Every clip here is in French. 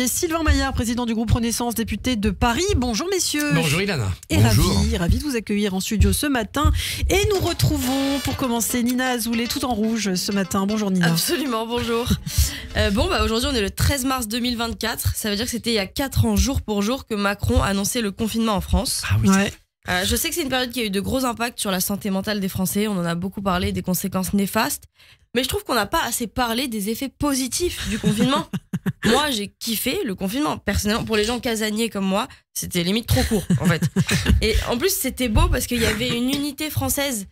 Sylvain Maillard, président du groupe Renaissance, député de Paris. Bonjour messieurs. Bonjour Ilana. Et ravi de vous accueillir en studio ce matin. Et nous retrouvons pour commencer Nina Azoulay tout en rouge ce matin. Bonjour Nina. Absolument, bonjour. Aujourd'hui on est le 13 mars 2024. Ça veut dire que c'était il y a 4 ans jour pour jour que Macron a annoncé le confinement en France. Ah oui. Ouais. Je sais que c'est une période qui a eu de gros impacts sur la santé mentale des Français. On en a beaucoup parlé, des conséquences néfastes. Mais je trouve qu'on n'a pas assez parlé des effets positifs du confinement. Moi, j'ai kiffé le confinement. Personnellement, pour les gens casaniers comme moi, c'était limite trop court, en fait. Et en plus, c'était beau parce qu'il y avait une unité française.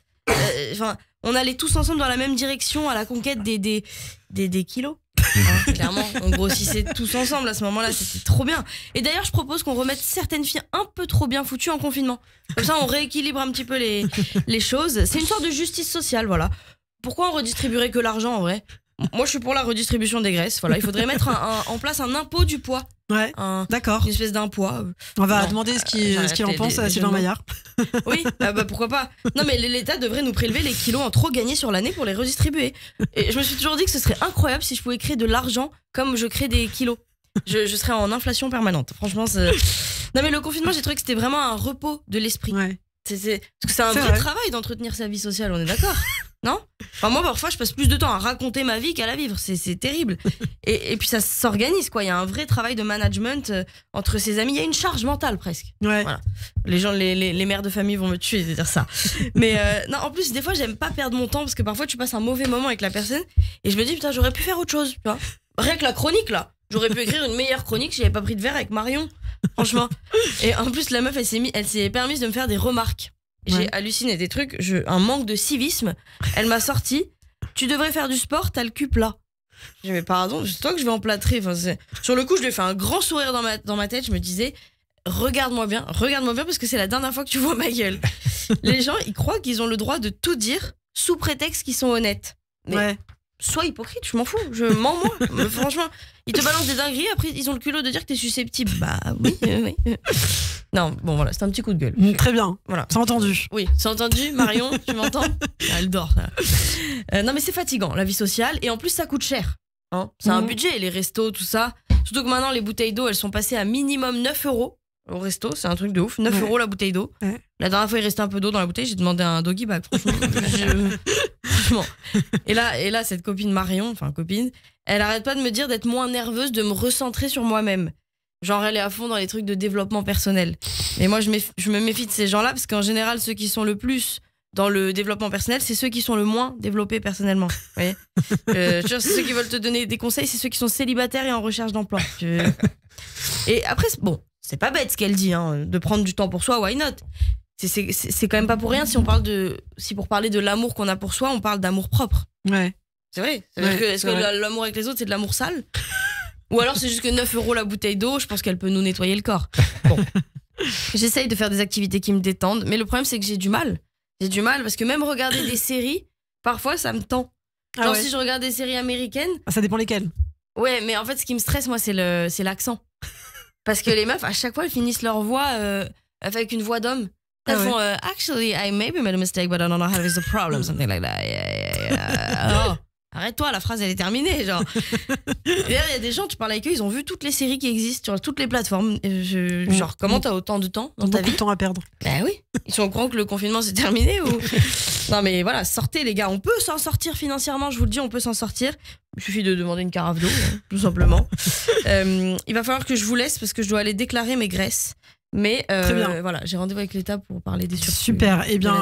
On allait tous ensemble dans la même direction à la conquête des kilos. Clairement, on grossissait tous ensemble à ce moment-là, c'était trop bien. Et d'ailleurs, je propose qu'on remette certaines filles un peu trop bien foutues en confinement. Comme ça, on rééquilibre un petit peu les choses. C'est une sorte de justice sociale, voilà. Pourquoi on redistribuerait que l'argent en vrai ? Moi, je suis pour la redistribution des graisses. Voilà, il faudrait mettre en place un impôt du poids. Ouais, d'accord. Une espèce d'impôt. On va demander ce qu'il en pense à Sylvain Maillard. Oui, pourquoi pas. Non, mais l'État devrait nous prélever les kilos en trop gagnés sur l'année pour les redistribuer. Et je me suis toujours dit que ce serait incroyable si je pouvais créer de l'argent comme je crée des kilos. Je serais en inflation permanente. Franchement, non, mais le confinement, j'ai trouvé que c'était vraiment un repos de l'esprit. Ouais. Parce que c'est un vrai travail d'entretenir sa vie sociale, on est d'accord? Non? Enfin, moi, parfois, je passe plus de temps à raconter ma vie qu'à la vivre. C'est terrible. Et puis, ça s'organise, quoi. Il y a un vrai travail de management entre ses amis. Il y a une charge mentale, presque. Ouais. Voilà. Les gens, les mères de famille vont me tuer de dire ça. Mais non, en plus, des fois, j'aime pas perdre mon temps parce que parfois, tu passes un mauvais moment avec la personne et je me dis, putain, j'aurais pu faire autre chose. Tu vois, rien que la chronique, là. J'aurais pu écrire une meilleure chronique si j'avais pas pris de verre avec Marion. Franchement. Et en plus, la meuf, elle s'est permise de me faire des remarques. J'ai halluciné des trucs, un manque de civisme. Elle m'a sorti, tu devrais faire du sport, t'as le cul plat. J'ai dit, mais pardon, c'est toi que je vais emplâtrer. Sur le coup, je lui ai fait un grand sourire dans ma tête. Je me disais, regarde-moi bien parce que c'est la dernière fois que tu vois ma gueule. Les gens, ils croient qu'ils ont le droit de tout dire sous prétexte qu'ils sont honnêtes. Mais sois hypocrite, je m'en fous, je mens moi. Franchement, ils te balancent des dingueries, après ils ont le culot de dire que t'es susceptible. Bah oui. Non, bon voilà, c'est un petit coup de gueule. Très bien, voilà. C'est entendu. Oui, c'est entendu, Marion, tu m'entends? Elle dort. Non mais c'est fatigant, la vie sociale, et en plus ça coûte cher. Hein, c'est un budget, les restos, tout ça. Surtout que maintenant les bouteilles d'eau, elles sont passées à minimum 9 € au resto, c'est un truc de ouf. 9 € la bouteille d'eau. La dernière fois il restait un peu d'eau dans la bouteille, j'ai demandé un doggy bag, franchement. Franchement. Et là, cette copine Marion, elle arrête pas de me dire d'être moins nerveuse, de me recentrer sur moi-même. Genre, elle est à fond dans les trucs de développement personnel. Et moi, je me méfie de ces gens-là parce qu'en général, ceux qui sont le plus dans le développement personnel, c'est ceux qui sont le moins développés personnellement. Vous voyez, c'est ceux qui veulent te donner des conseils, c'est ceux qui sont célibataires et en recherche d'emploi. Et après, c'est pas bête ce qu'elle dit, hein, de prendre du temps pour soi, why not? C'est quand même pas pour rien si pour parler de l'amour qu'on a pour soi, on parle d'amour propre. Ouais. C'est vrai. Est-ce que l'amour avec les autres, c'est de l'amour sale? Ou alors c'est juste que 9 € la bouteille d'eau, je pense qu'elle peut nous nettoyer le corps. Bon. J'essaye de faire des activités qui me détendent, mais le problème c'est que j'ai du mal. J'ai du mal parce que même regarder des séries, parfois ça me tend. Genre si je regarde des séries américaines... Ça dépend lesquelles. Ouais, mais en fait ce qui me stresse moi c'est l'accent. Parce que les meufs à chaque fois elles finissent leur voix avec une voix d'homme. Elles font actually I maybe made a mistake but I don't know how to fix the problem, something like that. Oh, arrête-toi, la phrase elle est terminée, genre. Il y a des gens, tu parles avec eux, ils ont vu toutes les séries qui existent sur toutes les plateformes. Genre, comment t'as autant de temps dans ta vie? Beaucoup de temps à perdre. Ben oui. Ils sont au courant que le confinement c'est terminé ou... Non mais voilà, sortez les gars, on peut s'en sortir financièrement, je vous le dis, on peut s'en sortir. Il suffit de demander une carafe d'eau, tout simplement. Il va falloir que je vous laisse parce que je dois aller déclarer mes graisses. Mais voilà, j'ai rendez-vous avec l'État pour parler des surplus. Super, eh bien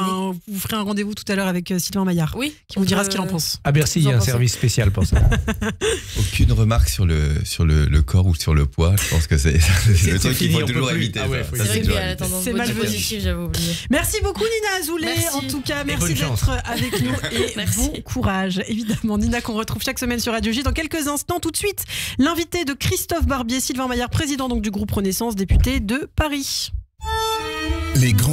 vous ferez un rendez-vous tout à l'heure avec Sylvain Maillard, qui vous dira ce qu'il en pense. À Bercy, il y a un service spécial pour ça. Aucune remarque sur le corps ou sur le poids, je pense que c'est le truc qu'il faut toujours éviter. C'est vrai qu'il y a la tendance positive, j'avais oublié. Merci beaucoup Nina Azoulay, en tout cas, merci d'être avec nous et bon courage. Évidemment, Nina qu'on retrouve chaque semaine sur Radio J. Dans quelques instants, tout de suite, l'invité de Christophe Barbier, Sylvain Maillard, président donc du groupe Renaissance, député de Paris. Les grands